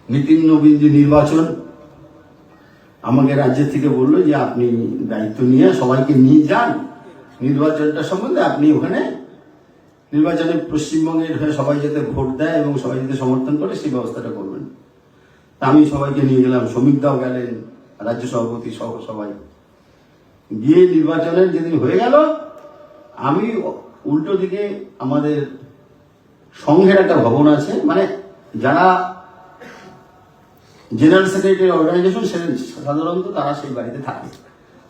নিতিন নবীন যে নির্বাচন, আমাকে রাজ্য থেকে বললো যে আপনি দায়িত্ব নিয়ে সবাইকে নিয়ে যান নির্বাচনটা সম্বন্ধে, আপনি ওখানে নির্বাচনে পশ্চিমবঙ্গের হয়ে সবাই যাতে ভোট দেয় এবং সবাই যাতে সমর্থন করে সেই ব্যবস্থাটা করবেন। তা আমি সবাইকে নিয়ে গেলাম, শ্রমিক দাও গেলেন, রাজ্য সভাপতি সহ সবাই গিয়ে নির্বাচনের যেদিন হয়ে গেল, আমি উল্টো দিকে আমাদের সংঘের একটা ভবন আছে, মানে যারা জেনারেল সেক্রেটারি অর্গানাইজেশন সাধারণত তারা সেই বাড়িতে থাকে,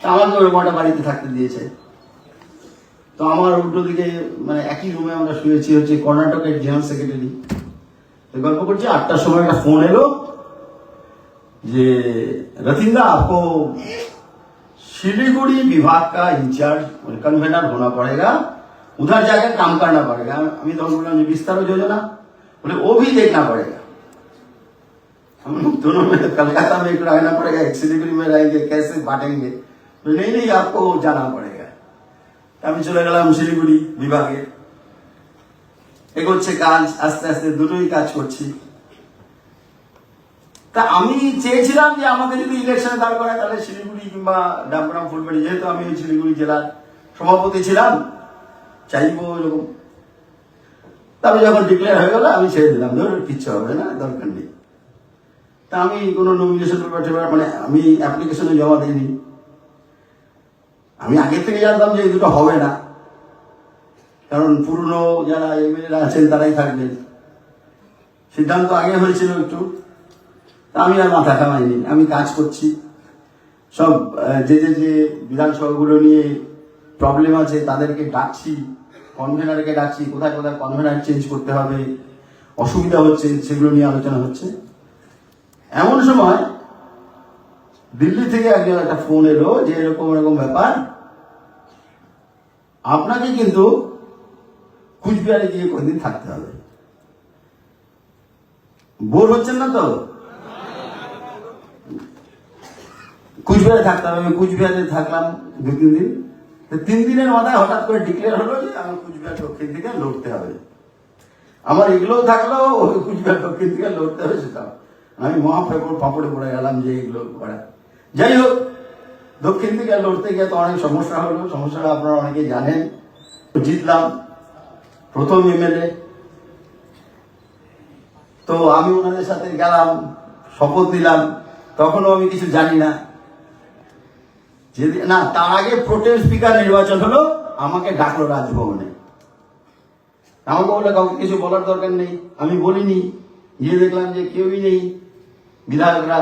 তা আমাকে ওরকম একটা বাড়িতে থাকতে দিয়েছে। তো আমার উল্টো দিকে মানে একই রুমে আমরা শুয়েছি, হচ্ছে কর্ণাটকের জেনারেল সেক্রেটারি। গল্প করছি, 8টার সময় একটা ফোন এলো যে रतिंदा आपको सिलीगुड़ी विभाग का इंचार्ज कन्वेनर होना पड़ेगा, उधर जाकर काम करना पड़ेगा। আমি তখন বললাম যে विस्तार योजना, बोले वो भी देखना पड़ेगा। हम लोग दोनों में कलकत्ता में एक रहना पड़ेगा, एक सिलीगुड़ी में रहेंगे, कैसे बांटेंगे? तो नहीं आपको जाना पड़ेगा। আমি চলে গেলাম শিলিগুড়ি বিভাগে, এগোচ্ছে কাজ, আস্তে আস্তে দুটোই কাজ করছি। তা আমি চেয়েছিলাম যে আমাকে যদি ইলেকশনে দাঁড় করায় তাহলে শিলিগুড়ি কিংবা ডাবগ্রাম ফুলবাড়ি, যেহেতু আমি ওই শিলিগুড়ি জেলার সভাপতি ছিলাম, চাইবো এরকম। তবে যখন ডিক্লেয়ার হয়ে গেল আমি ছেড়ে দিলাম, ধরুন কিচ্ছু হবে না, দরকার নেই। তা আমি কোনো নমিনেশন পেপার মানে আমি অ্যাপ্লিকেশনে জমা দিইনি। আমি আগে থেকে জানতাম যে এই দুটো হবে না, কারণ পুরনো যারা এমএলএরা আছেন তারাই থাকবেন, সিদ্ধান্ত আগে হয়েছিল একটু। তা আমি আর মাথা ঘামাইনি, আমি কাজ করছি। সব যে বিধানসভাগুলো নিয়ে প্রবলেম আছে তাদেরকে ডাকছি, কনভেনারকে ডাকছি, কোথায় কোথায় কনভেনার চেঞ্জ করতে হবে, অসুবিধা হচ্ছে, সেগুলো নিয়ে আলোচনা হচ্ছে। এমন সময় দিল্লি থেকে একজন একটা ফোন এলো যে এরকম এরকম ব্যাপার, আপনাকে কিন্তু কুচবিহারে গিয়ে কয়েকদিন থাকতে হবে। বোর হচ্ছেন না তো? কুচবিহারে থাকতে হবে। আমি কুচবিহারে থাকলাম 2-3 দিন। 3 দিনের মাথায় হঠাৎ করে ডিক্লেয়ার হলো যে আমার কুচবিহার দক্ষিণ থেকে লড়তে হবে। আমার এগুলোও থাকলো, কুচবিহার দক্ষিণ থেকে লড়তে হবে সেটা আমি ফাপড়ে পড়ে গেলাম যে এগুলো করা। যাই হোক, দক্ষিণ থেকে লড়তে গিয়ে তো অনেক সমস্যা হলো, সমস্যাটা আপনারা অনেকেই জানেন। জিতলাম, প্রথম এমএলএ। তো আমি ওনাদের সাথে গেলাম, শপথ দিলাম। তখনও আমি কিছু জানি না, না তার আগে প্রোটেম স্পিকার নির্বাচন হলো, আমাকে ডাকলো রাজভবনে। আমাকে বলে কাউকে কিছু বলার দরকার নেই, আমি বলিনি। গিয়ে দেখলাম যে কেউই নেই, বিধায়করা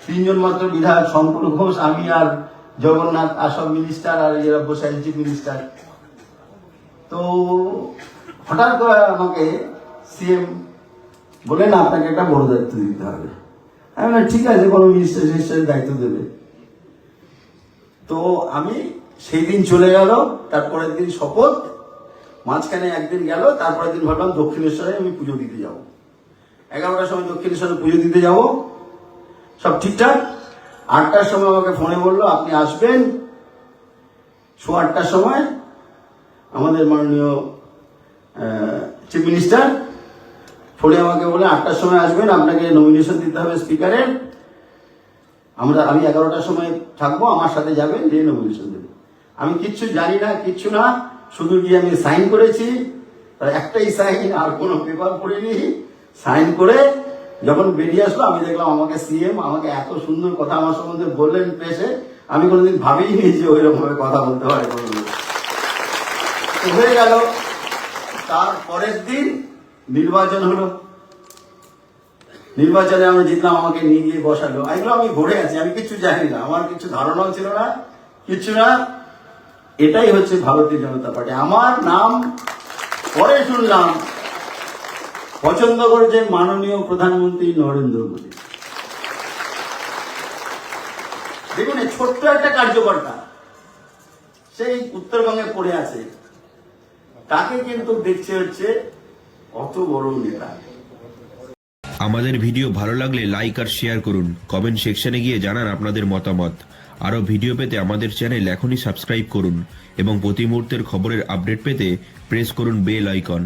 3 জন মাত্র বিধায়ক, শঙ্কর ঘোষ, আমি আর জগন্নাথ, আর সব মিনিস্টার, আর এরা বসে চিফ মিনিস্টার। তো হঠাৎ করে আমাকে সিএম বলেন আপনাকে একটা বড় দায়িত্ব দিতে হবে। আমি বললাম ঠিক আছে, কোনো মিনিস্টারের দায়িত্ব দেবে। তো আমি সেই দিন চলে গেল, তারপরের দিন শপথ, মাঝখানে একদিন গেল, তারপরের দিন ভাবলাম দক্ষিণেশ্বরে আমি পুজো দিতে যাবো। 11টার সময় দক্ষিণেশ্বরে পুজো দিতে যাব, সব ঠিকঠাক। 8টার সময় আমাকে ফোনে বললো আপনি আসবেন 8:15টার সময়। আমাদের মাননীয় চিফ মিনিস্টার ফোনে আমাকে বলে 8টার সময় আসবেন, আপনাকে নমিনেশন দিতে হবে স্পিকারের। আমি 11টার সময় থাকবো, আমার সাথে যাবেন, দিয়ে নমিনেশন দেবেন। আমি কিচ্ছু জানি না, কিচ্ছু না, শুধু গিয়ে আমি সাইন করেছি, একটাই সাইন, আর কোনো পেপার পড়িনি। সাইন করে যখন বেরিয়ে আসলো, আমি দেখলাম আমাকে সিএম আমাকে এত সুন্দর কথা আমার সম্বন্ধে বললেন প্রেসে, আমি কোনোদিন ভাবিনি যে ওইরকম ভাবে কথা বলতে পারে। হয়ে গেল। তার পরের দিন নির্বাচন হলো, নির্বাচনে আমি জিতলাম, আমাকে নিয়ে গিয়ে বসালো। এগুলো আমি ঘুরে আছি, আমি কিছু জানি না, আমার কিছু ধারণাও ছিল না, কিছু না। এটাই হচ্ছে ভারতীয় জনতা পার্টি। আমার নাম পরে শুনলাম পছন্দ করেছেন মাননীয় প্রধানমন্ত্রী নরেন্দ্র মোদী। দেখুন, ছোট্ট একটা কার্যকর্তা সেই উত্তরবঙ্গে পড়ে আছে, তাকে কিন্তু দেখছে হচ্ছে অত বড় নেতা। আমাদের ভিডিও ভালো লাগলে লাইক আর শেয়ার করুন, কমেন্ট সেকশনে গিয়ে জানান আপনাদের মতামত। আরও ভিডিও পেতে আমাদের চ্যানেল এখনই সাবস্ক্রাইব করুন এবং প্রতি মুহূর্তের খবরের আপডেট পেতে প্রেস করুন বেল আইকন।